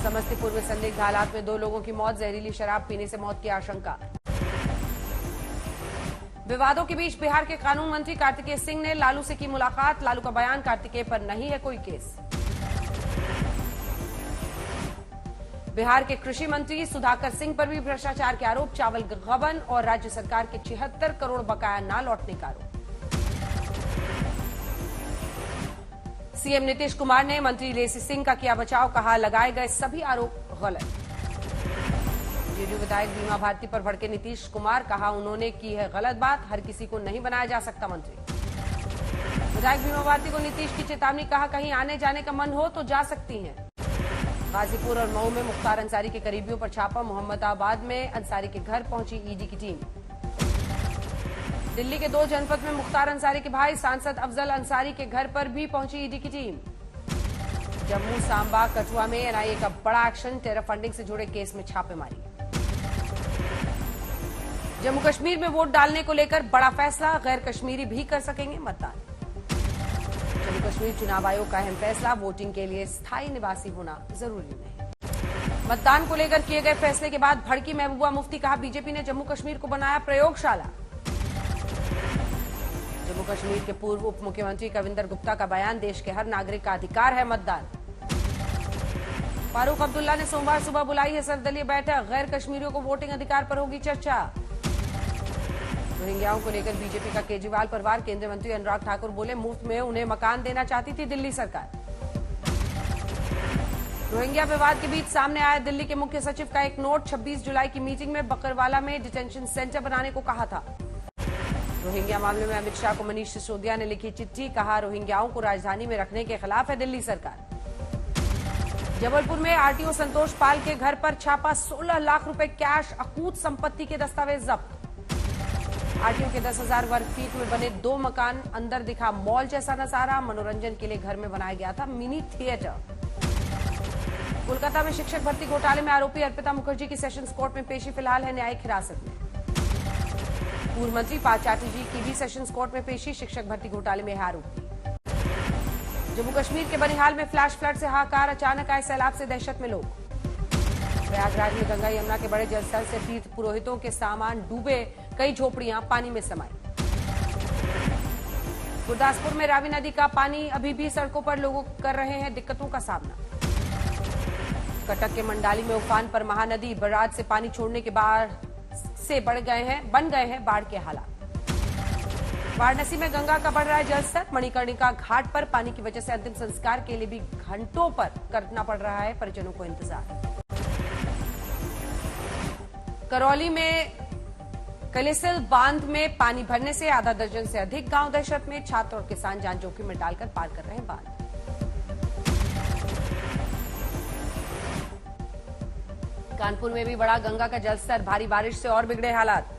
समस्तीपुर में संदिग्ध हालात में 2 लोगों की मौत, जहरीली शराब पीने से मौत की आशंका। विवादों के बीच बिहार के कानून मंत्री कार्तिकेय सिंह ने लालू से की मुलाकात, लालू का बयान कार्तिकेय पर नहीं है कोई केस। बिहार के कृषि मंत्री सुधाकर सिंह पर भी भ्रष्टाचार के आरोप, चावल गबन और राज्य सरकार के 76 करोड़ बकाया न लौटने का आरोप। सीएम नीतीश कुमार ने मंत्री लेसी सिंह का किया बचाव, कहा लगाए गए सभी आरोप गलत। जेडीयू विधायक बीमा भारती पर भड़के नीतीश कुमार, कहा उन्होंने की है गलत बात, हर किसी को नहीं बनाया जा सकता मंत्री। विधायक बीमा भारती को नीतीश की चेतावनी, कहा कहीं आने जाने का मन हो तो जा सकती हैं। गाजीपुर और मऊ में मुख्तार अंसारी के करीबियों पर छापा, मोहम्मदाबाद में अंसारी के घर पहुंची ईडी की टीम। दिल्ली के 2 जनपद में मुख्तार अंसारी के भाई सांसद अफजल अंसारी के घर पर भी पहुंची ईडी की टीम। जम्मू, सांबा, कठुआ में एनआईए का बड़ा एक्शन, टेरर फंडिंग से जुड़े केस में छापेमारी। जम्मू कश्मीर में वोट डालने को लेकर बड़ा फैसला, गैर कश्मीरी भी कर सकेंगे मतदान। जम्मू कश्मीर चुनाव आयोग का अहम फैसला, वोटिंग के लिए स्थायी निवासी होना जरूरी नहीं। मतदान को लेकर किए गए फैसले के बाद भड़की महबूबा मुफ्ती, कहा बीजेपी ने जम्मू कश्मीर को बनाया प्रयोगशाला। जम्मू कश्मीर के पूर्व उप मुख्यमंत्री कविंदर गुप्ता का बयान, देश के हर नागरिक का अधिकार है मतदान। फारूक अब्दुल्ला ने सोमवार सुबह बुलाई है सर्वदलीय बैठक, गैर कश्मीरियों को वोटिंग अधिकार पर होगी चर्चा। रोहिंग्याओं को लेकर बीजेपी का केजरीवाल पर वार, केंद्रीय मंत्री अनुराग ठाकुर बोले मुफ्त में उन्हें मकान देना चाहती थी दिल्ली सरकार। रोहिंग्या विवाद के बीच सामने आया दिल्ली के मुख्य सचिव का एक नोट, 26 जुलाई की मीटिंग में बकरवाला में डिटेंशन सेंटर बनाने को कहा था। रोहिंग्या मामले में अमित शाह को मनीष सिसोदिया ने लिखी चिट्ठी, कहा रोहिंग्याओं को राजधानी में रखने के खिलाफ है दिल्ली सरकार। जबलपुर में आरटीओ संतोष पाल के घर पर छापा, 16 लाख रुपए कैश, अकूत संपत्ति के दस्तावेज जब्त। आरटीओ के 10,000 वर्ग फीट में बने 2 मकान, अंदर दिखा मॉल जैसा नजारा, मनोरंजन के लिए घर में बनाया गया था मिनी थिएटर। कोलकाता में शिक्षक भर्ती घोटाले में आरोपी अर्पिता मुखर्जी की सेशंस कोर्ट में पेशी, फिलहाल है न्यायिक हिरासत में। पूर्व मंत्री पार्थ चैटर्जी की भी सेशंस कोर्ट में पेशी, शिक्षक भर्ती घोटाले में है आरोपी। जम्मू कश्मीर के बनिहाल में फ्लैश फ्लड से हाहाकार, अचानक आए सैलाब से दहशत में लोग। प्रयागराज में गंगा यमुना के बड़े जलस्तर से तीर्थ पुरोहितों के सामान डूबे, कई झोपड़ियां पानी में समाई। गुरदासपुर में रावी नदी का पानी अभी भी सड़कों पर लोगों कर रहे हैं दिक्कतों का सामना। कटक के मंडाली में उफान पर महानदी, बराज से पानी छोड़ने के बाद से बन गए हैं बाढ़ के हालात। वाराणसी में गंगा का बढ़ रहा है जलस्तर, मणिकर्णिका घाट पर पानी की वजह से अंतिम संस्कार के लिए भी घंटों पर करना पड़ रहा है परिजनों को इंतजार। करौली में कलिसिल बांध में पानी भरने से आधा दर्जन से अधिक गांव दहशत में, छात्र और किसान जान जोखिम में डालकर पार कर रहे हैं बांध। कानपुर में भी बढ़ा गंगा का जलस्तर, भारी बारिश से और बिगड़े हालात।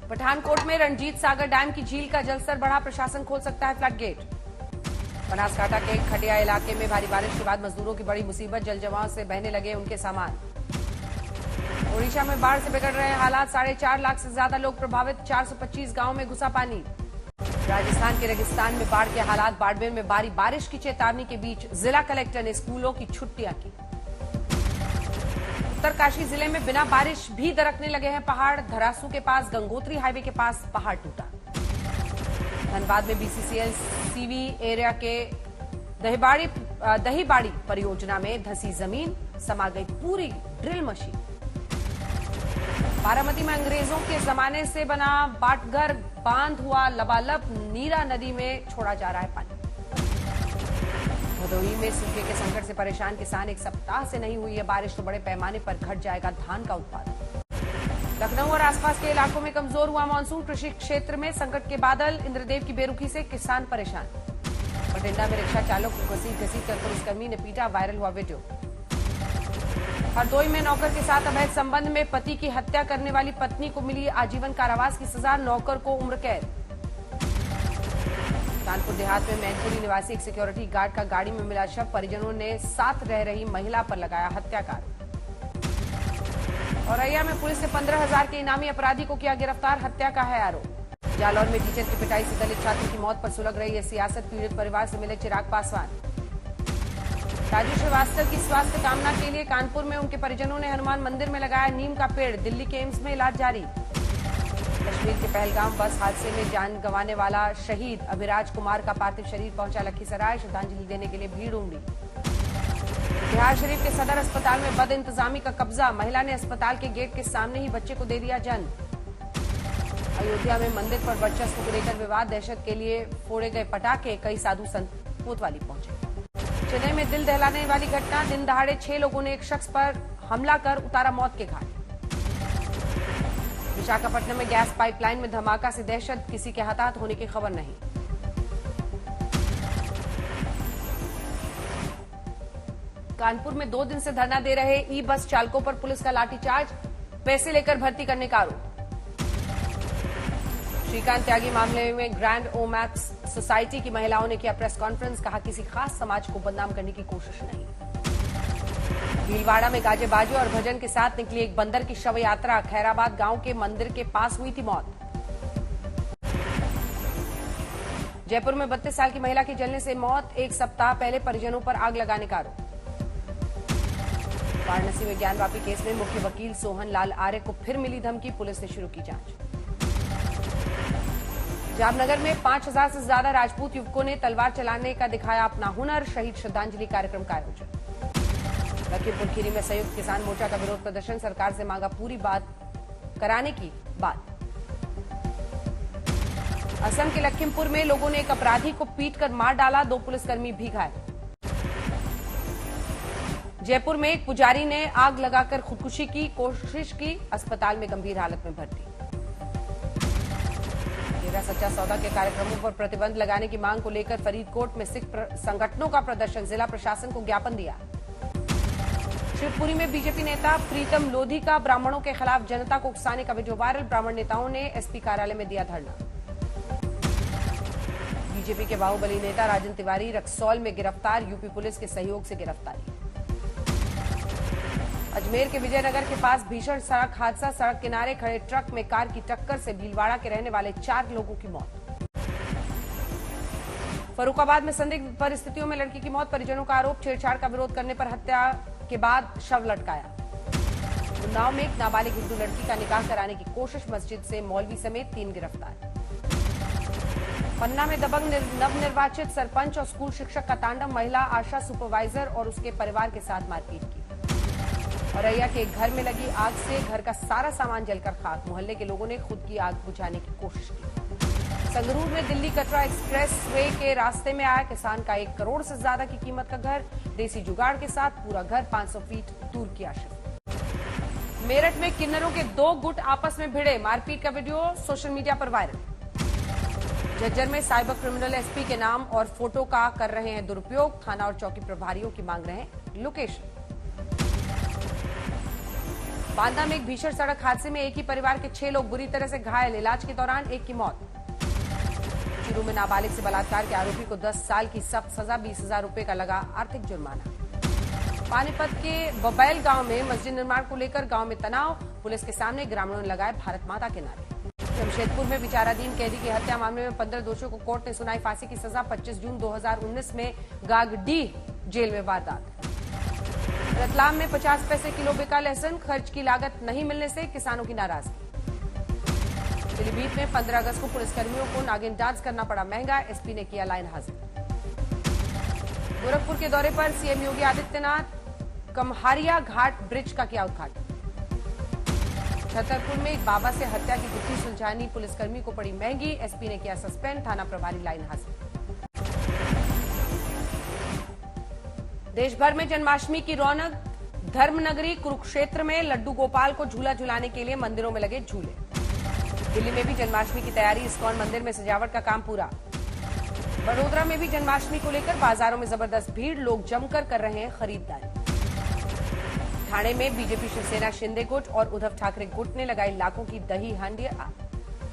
पठानकोट में रणजीत सागर डैम की झील का जलस्तर बढ़ा, प्रशासन खोल सकता है फ्लड गेट। बनासकांठा के खटिया इलाके में भारी बारिश के बाद मजदूरों की बड़ी मुसीबत, जल जमाव से बहने लगे उनके सामान। ओडिशा में बाढ़ से बिगड़ रहे हालात, 4.5 लाख से ज्यादा लोग प्रभावित, 425 गांवों में घुसा पानी। राजस्थान के रेगिस्तान में बाढ़ के हालात, बाड़मेर में भारी बारिश की चेतावनी के बीच जिला कलेक्टर ने स्कूलों की छुट्टियां की। उत्तरकाशी जिले में बिना बारिश भी दरकने लगे हैं पहाड़, धरासू के पास गंगोत्री हाईवे के पास पहाड़ टूटा। धनबाद में बीसीसीएल सीवी एरिया के दहीबाड़ी परियोजना में धंसी जमीन, समा गई पूरी ड्रिल मशीन। बारामती में अंग्रेजों के जमाने से बना बाटघर बांध हुआ लबालब, नीरा नदी में छोड़ा जा रहा है पानी। भदोही में सूखे के संकट से परेशान किसान, 1 सप्ताह से नहीं हुई है बारिश तो बड़े पैमाने पर घट जाएगा धान का उत्पादन। लखनऊ और आसपास के इलाकों में कमजोर हुआ मानसून, कृषि क्षेत्र में संकट के बादल, इंद्रदेव की बेरुखी से किसान परेशान। बठिंडा में रिक्शा चालक को घसीट कर पुलिसकर्मी ने पीटा, वायरल हुआ वीडियो। हरदोई में नौकर के साथ अवैध संबंध में पति की हत्या करने वाली पत्नी को मिली आजीवन कारावास की सजा, नौकर को उम्र कैद। कानपुर देहात में मैनपुरी निवासी एक सिक्योरिटी गार्ड का गाड़ी में मिला शव, परिजनों ने साथ रह रही महिला पर लगाया हत्याकांड। औरैया में पुलिस ने 15,000 के इनामी अपराधी को किया गिरफ्तार, हत्या का है आरोप। जालौर में टीचर की पिटाई से दलित छात्र की मौत पर सुलग रही है सियासत। पीड़ित परिवार से मिले चिराग पासवान। राजू श्रीवास्तव की स्वास्थ्य कामना के लिए कानपुर में उनके परिजनों ने हनुमान मंदिर में लगाया नीम का पेड़। दिल्ली के एम्स में इलाज जारी। कश्मीर के पहलगाम बस हादसे में जान गंवाने वाला शहीद अभिराज कुमार का पार्थिव शरीर पहुंचा लखीसराय। श्रद्धांजलि देने के लिए भीड़ उमड़ी। बिहार शरीफ के सदर अस्पताल में बद इंतजामी का कब्जा। महिला ने अस्पताल के गेट के सामने ही बच्चे को दे दिया जन्म। अयोध्या में मंदिर पर वर्चस्व को लेकर विवाद। दहशत के लिए फोड़े गए पटाखे। कई साधु संत कोतवाली पहुंचे। चेन्नई में दिल दहलाने वाली घटना। दिन दहाड़े 6 लोगों ने एक शख्स पर हमला कर उतारा मौत के घाट। विशाखापट्टनम में गैस पाइपलाइन में धमाका से दहशत। किसी के हताहत होने की खबर नहीं। कानपुर में 2 दिन से धरना दे रहे ई बस चालकों पर पुलिस का लाठीचार्ज। पैसे लेकर भर्ती करने का आरोप। श्रीकांत त्यागी मामले में ग्रैंड ओमैक्स सोसाइटी की महिलाओं ने किया प्रेस कॉन्फ्रेंस। कहा किसी खास समाज को बदनाम करने की कोशिश नहीं। भीलवाड़ा में गाजे बाजे और भजन के साथ निकली एक बंदर की शव यात्रा। खैराबाद गांव के मंदिर के पास हुई थी मौत। जयपुर में 32 साल की महिला की जलने से मौत। 1 सप्ताह पहले परिजनों पर आग लगाने का आरोप। वाराणसी में ज्ञानवापी केस में मुख्य वकील सोहन लाल आर्य को फिर मिली धमकी। पुलिस ने शुरू की जांच। जामनगर में 5000 से ज्यादा राजपूत युवकों ने तलवार चलाने का दिखाया अपना हुनर। शहीद श्रद्धांजलि कार्यक्रम का आयोजन। लखीमपुर खीरी में संयुक्त किसान मोर्चा का विरोध प्रदर्शन। सरकार से मांगा पूरी बात कराने की बात। असम के लखीमपुर में लोगों ने एक अपराधी को पीटकर मार डाला। 2 पुलिसकर्मी भी घायल। जयपुर में एक पुजारी ने आग लगाकर खुदकुशी की कोशिश की। अस्पताल में गंभीर हालत में भर्ती। तेरा सच्चा सौदा के कार्यक्रमों पर प्रतिबंध लगाने की मांग को लेकर फरीदकोट में सिख संगठनों का प्रदर्शन। जिला प्रशासन को ज्ञापन दिया। शिवपुरी में बीजेपी नेता प्रीतम लोधी का ब्राह्मणों के खिलाफ जनता को उकसाने का वीडियो वायरल। ब्राह्मण नेताओं ने एसपी कार्यालय में दिया धरना। बीजेपी के बाहुबली नेता राजन तिवारी रक्सौल में गिरफ्तार। यूपी पुलिस के सहयोग से गिरफ्तारी। अजमेर के विजयनगर के पास भीषण सड़क हादसा। सड़क किनारे खड़े ट्रक में कार की टक्कर से भीलवाड़ा के रहने वाले 4 लोगों की मौत। फर्रुखाबाद में संदिग्ध परिस्थितियों में लड़की की मौत। परिजनों का आरोप छेड़छाड़ का विरोध करने पर हत्या के बाद शव लटकाया। उन्नाव में एक नाबालिग हिंदू लड़की का निकाह कराने की कोशिश। मस्जिद से मौलवी समेत 3 गिरफ्तार। पन्ना में दबंग नवनिर्वाचित सरपंच और स्कूल शिक्षक का तांडव। महिला आशा सुपरवाइजर और उसके परिवार के साथ मारपीट की। औरैया के एक घर में लगी आग से घर का सारा सामान जलकर खाक। मोहल्ले के लोगों ने खुद की आग बुझाने की कोशिश की। संगरूर में दिल्ली कटरा एक्सप्रेस वे के रास्ते में आया किसान का 1 करोड़ से ज्यादा की कीमत का घर। देसी जुगाड़ के साथ पूरा घर 500 फीट दूर किया शिफ्ट। मेरठ में किन्नरों के 2 गुट आपस में भिड़े। मारपीट का वीडियो सोशल मीडिया पर वायरल। झज्जर में साइबर क्रिमिनल एसपी के नाम और फोटो का कर रहे हैं दुरुपयोग। थाना और चौकी प्रभारियों की मांग रहे हैं लोकेशन। बांदा में एक भीषण सड़क हादसे में एक ही परिवार के 6 लोग बुरी तरह से घायल। इलाज के दौरान एक की मौत। चूरू में नाबालिग से बलात्कार के आरोपी को 10 साल की सख्त सजा। 20,000 रुपए का लगा आर्थिक जुर्माना। पानीपत के बबैल गांव में मस्जिद निर्माण को लेकर गांव में तनाव। पुलिस के सामने ग्रामीणों ने लगाए भारत माता के नारे। जमशेदपुर में विचाराधीन कैदी की हत्या मामले में 15 दोषियों को कोर्ट ने सुनाई फांसी की सजा। 25 जून 2019 में गागडीह जेल में वारदात। रतलाम में 50 पैसे किलो बिका लहसुन। खर्च की लागत नहीं मिलने से किसानों की नाराजगी। पीलीभीत में 15 अगस्त को पुलिसकर्मियों को नागिन डांस करना पड़ा महंगा। एसपी ने किया लाइन हाजिर। गोरखपुर के दौरे पर सीएम योगी आदित्यनाथ कमहारिया घाट ब्रिज का किया उद्घाटन। छतरपुर में एक बाबा से हत्या की गुत्थी सुलझानी पुलिसकर्मी को पड़ी महंगी। एसपी ने किया सस्पेंड। थाना प्रभारी लाइन हाजिर। देश भर में जन्माष्टमी की रौनक। धर्मनगरी कुरुक्षेत्र में लड्डू गोपाल को झूला झुलाने के लिए मंदिरों में लगे झूले। दिल्ली में भी जन्माष्टमी की तैयारी। इस्कॉन मंदिर में सजावट का काम पूरा। बड़ोदरा में भी जन्माष्टमी को लेकर बाजारों में जबरदस्त भीड़। लोग जमकर कर रहे हैं खरीदारी। ठाणे में बीजेपी शिवसेना शिंदे गुट और उद्धव ठाकरे गुट ने लगाई लाखों की दही हांडी।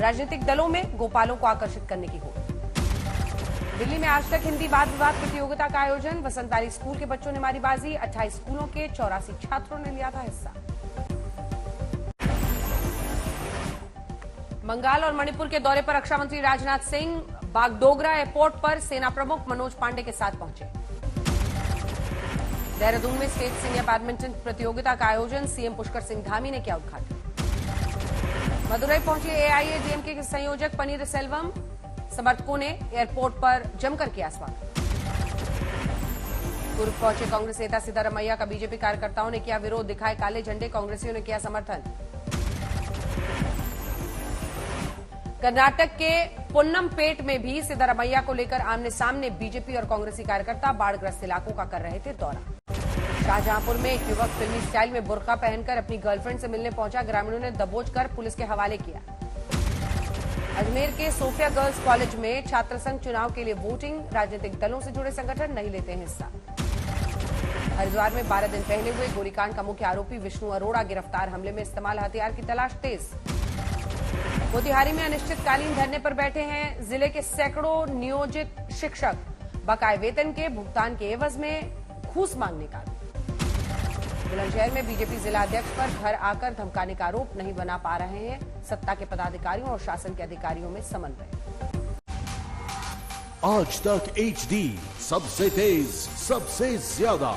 राजनीतिक दलों में गोपालों को आकर्षित करने की होड़। दिल्ली में आज तक हिंदी वाद विवाद प्रतियोगिता का आयोजन। वसंतारी स्कूल के बच्चों ने मारी बाजी। 28 स्कूलों के 84 छात्रों ने लिया था हिस्सा। बंगाल और मणिपुर के दौरे पर रक्षा मंत्री राजनाथ सिंह बागडोगरा एयरपोर्ट पर सेना प्रमुख मनोज पांडे के साथ पहुंचे। देहरादून में स्टेट सीनियर बैडमिंटन प्रतियोगिता का आयोजन सीएम पुष्कर सिंह धामी ने किया उद्घाटन। मदुरई पहुंचे एआईएडीएमके के संयोजक पनीर सेल्वम, समर्थकों ने एयरपोर्ट पर जमकर किया स्वागत। पूर्व पहुंचे कांग्रेस नेता सिद्धारमैया का बीजेपी कार्यकर्ताओं ने किया विरोध, दिखाए काले झंडे, कांग्रेसियों ने किया समर्थन। कर्नाटक के पुन्नमपेट में भी सिद्धारमैया को लेकर आमने सामने बीजेपी और कांग्रेसी कार्यकर्ता बाढ़ग्रस्त इलाकों का कर रहे थे दौरा। शाहजहांपुर में एक युवक फिल्मी स्टाइल में बुर्का पहनकर अपनी गर्लफ्रेंड से मिलने पहुंचा, ग्रामीणों ने दबोच कर पुलिस के हवाले किया। अजमेर के सोफिया गर्ल्स कॉलेज में छात्र संघ चुनाव के लिए वोटिंग, राजनीतिक दलों से जुड़े संगठन नहीं लेते हैं हिस्सा। हरिद्वार में 12 दिन पहले हुए गोलीकांड का मुख्य आरोपी विष्णु अरोड़ा गिरफ्तार, हमले में इस्तेमाल हथियार की तलाश तेज। मोतिहारी में अनिश्चितकालीन धरने पर बैठे हैं जिले के सैकड़ों नियोजित शिक्षक, बकाये वेतन के भुगतान के एवज में घूस मांगने का। बुलंदशहर में बीजेपी जिला अध्यक्ष पर घर आकर धमकाने का आरोप, नहीं बना पा रहे हैं सत्ता के पदाधिकारियों और शासन के अधिकारियों में समन्वय। आज तक HD सबसे तेज सबसे ज्यादा।